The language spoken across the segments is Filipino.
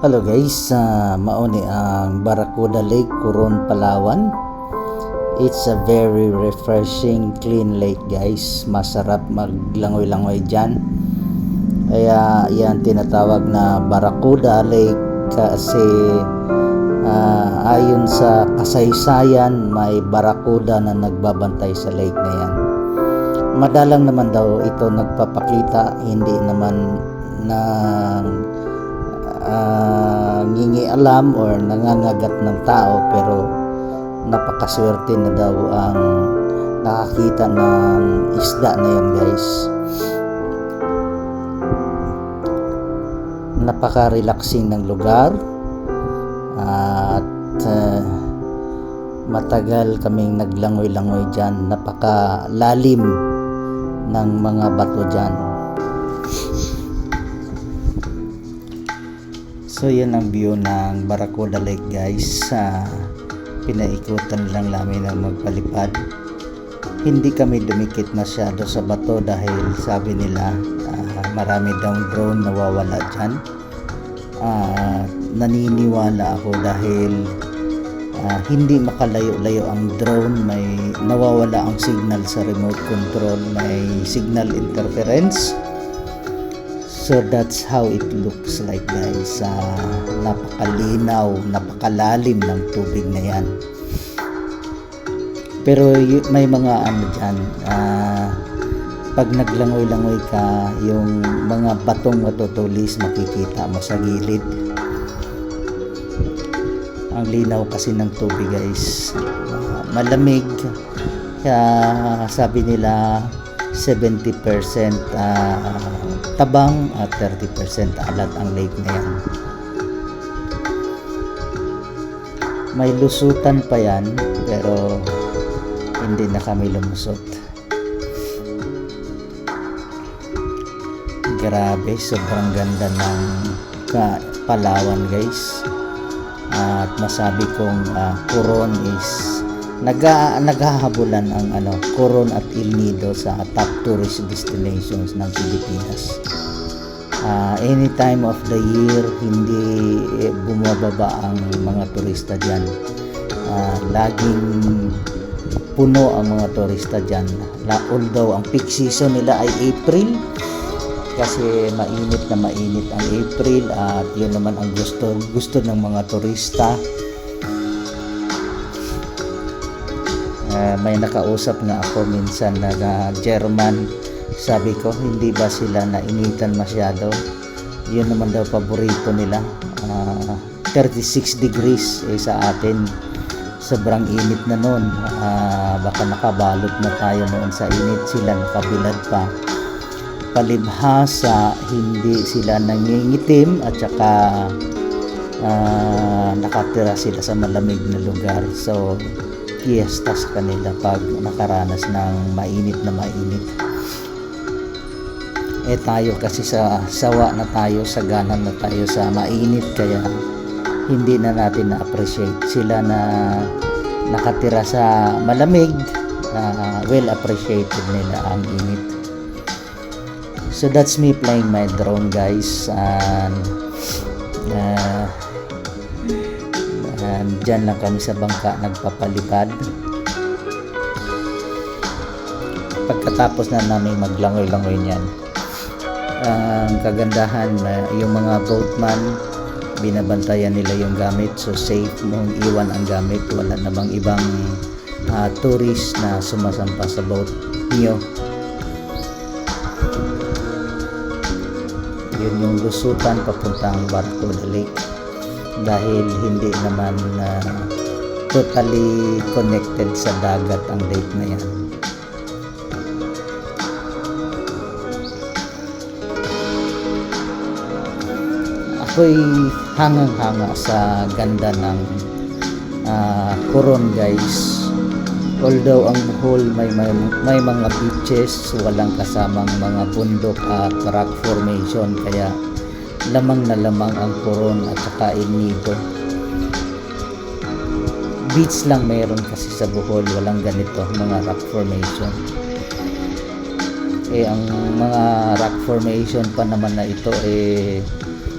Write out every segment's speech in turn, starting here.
Hello guys, mauni ang Barracuda Lake, Coron, Palawan. It's a very refreshing, clean lake guys. Masarap maglangoy-langoy dyan. Kaya yan tinatawag na Barracuda Lake kasi ayon sa kasaysayan may barracuda na nagbabantay sa lake na yan. Madalang naman daw ito nagpapakita, hindi naman ngingialam or nangangagat ng tao, pero napakaswerte na daw ang nakakita ng isda na yan guys. Napaka-relaxing ng lugar at matagal kaming naglangoy-langoy dyan. Napakalalim ng mga bato dyan. So yan ang view ng Barracuda Lake guys. Pinaikutan lang namin ng magpalipad. Hindi kami dumikit masyado sa bato dahil sabi nila marami daw drone nawawala dyan. Naniniwala ako dahil hindi makalayo-layo ang drone, may nawawala ang signal sa remote control, may signal interference. So that's how it looks like guys. Napakalinaw, napakalalim ng tubig na yan. Pero may mga ano dyan, pag naglangoy-langoy ka, yung mga batong matutulis makikita mo sa gilid. Ang linaw kasi ng tubig guys, malamig. Kaya sabi nila 70% tabang at 30% alat ang lake na yan. May lusutan pa yan pero hindi na kami lumusot. Grabe, sobrang ganda ng Palawan guys. At masabi kong Coron is naghahabulan ang Coron at El Nido sa top tourist destinations ng Pilipinas. Any time of the year hindi bumababa ang mga turista dyan. Laging puno ang mga turista dyan. Although ang peak season nila ay April, kasi mainit ang April at yun naman ang gusto ng mga turista. May nakausap nga ako minsan na German, sabi ko hindi ba sila nainitan masyado? Yun naman daw paborito nila. 36 degrees sa atin sobrang init na noon. Baka nakabalot na tayo noon sa init, sila nakabilad pa. Palibhasa hindi sila nangingitim at saka nakatira sila sa malamig na lugar. So fiesta sa kanila pag nakaranas ng mainit na mainit. Tayo kasi sa sawa na tayo, saganan na tayo sa mainit, kaya hindi na natin na-appreciate. Sila na nakatira sa malamig, well appreciated nila ang init. So that's me playing my drone guys, and dyan lang kami sa bangka nagpapalipad. Pagkatapos na namin maglangoy-langoy niyan, ang kagandahan yung mga boatman, binabantayan nila yung gamit, so safe mong iwan ang gamit. Wala namang ibang tourist na sumasampa sa boat niyo. Yun yung lusutan papuntang Barracuda Lake, dahil hindi naman totally connected sa dagat ang lake na yan. Ako'y hangang-hanga sa ganda ng Coron guys. Although ang Bohol may mga beaches, walang kasamang mga bundok at rock formation, kaya lamang na lamang ang Coron at saka El Nido. Beach lang meron kasi sa Bohol, walang ganito mga rock formation. Ang mga rock formation pa naman na ito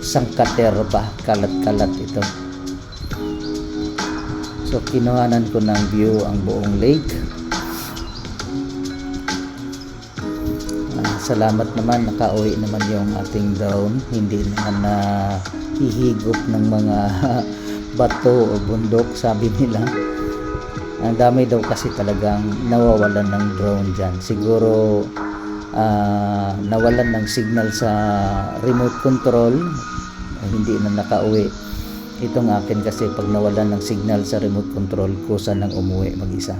sangkater ba, kalat-kalat ito. So kinuhanan ko ng view ang buong lake. Salamat naman, nakauwi naman yung ating drone, hindi naman na hihigop ng mga bato o bundok. Sabi nila ang dami daw kasi talagang nawawalan ng drone dyan. Siguro nawalan ng signal sa remote control, hindi na nakauwi. Itong akin kasi pag nawalan ng signal sa remote control, kusa nang umuwi mag-isa.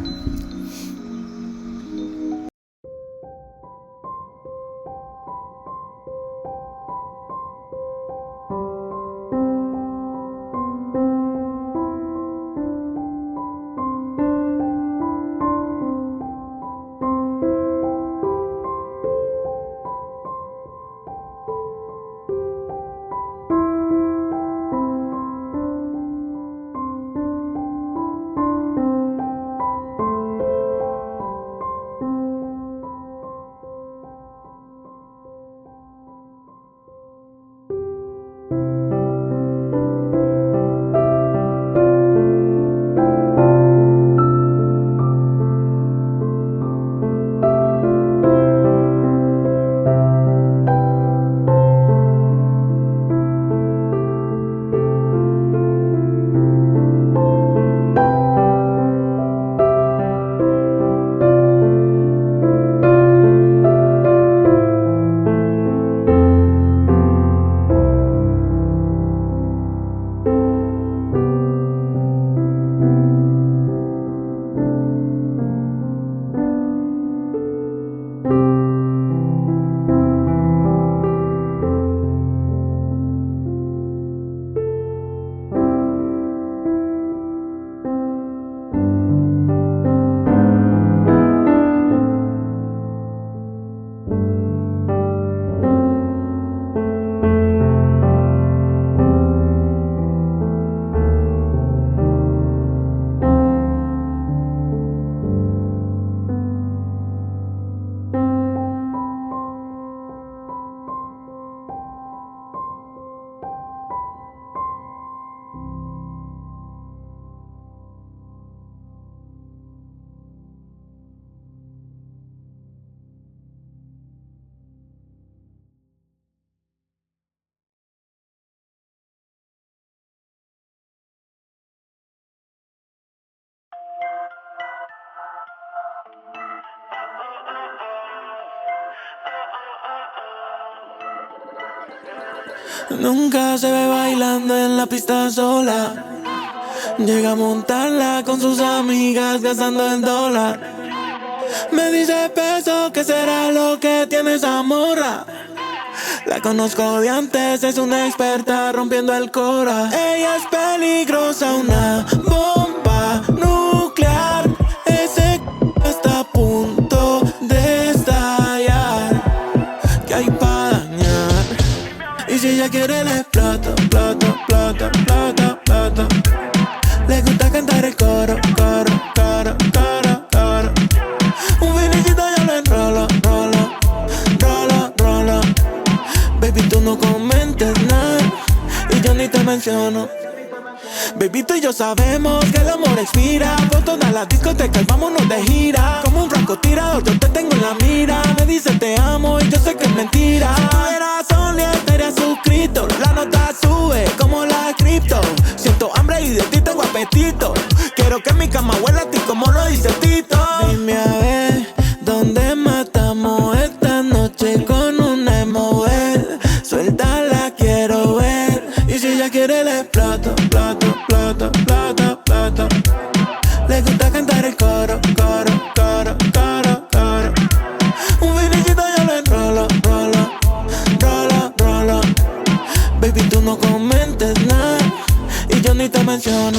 Nunca se ve bailando en la pista sola. Llega a montarla con sus amigas gastando el dólar. Me dice peso, ¿qué será lo que tiene esa morra? La conozco de antes, es una experta rompiendo el cora. Ella es peligrosa, una bomba nuclear. Ese está a punto de estallar. ¿Qué hay para dañar? Y si ella quiere le exploto, exploto, exploto, exploto, exploto. Le gusta cantar el coro, coro, coro, coro, coro. Un finicito yo lo enrolo, rolo, rolo, rolo. Baby, tú no comentes nada y yo ni te menciono. Baby, tú y yo sabemos que el amor expira. Por todas las discotecas vámonos de gira. Como un francotirador yo te tengo en la mira. Me dice te amo y yo sé que es mentira. Si tuvieras only estarías suscrito. La nota sube como la cripto. Siento hambre y de ti tengo apetito. Quiero que mi cama huela a ti como lo dice Tito. Dime a ver, ¿dónde matamos esta noche con una mover? Suéltala, quiero ver. Y si ella quiere le exploto, plato, plato, plato, plato. Le gusta cantar el coro, coro, coro, coro, coro. Un finicito yo lo enrolo, rolo, rolo, rolo. Baby, tú no comentes nada y yo ni te menciono.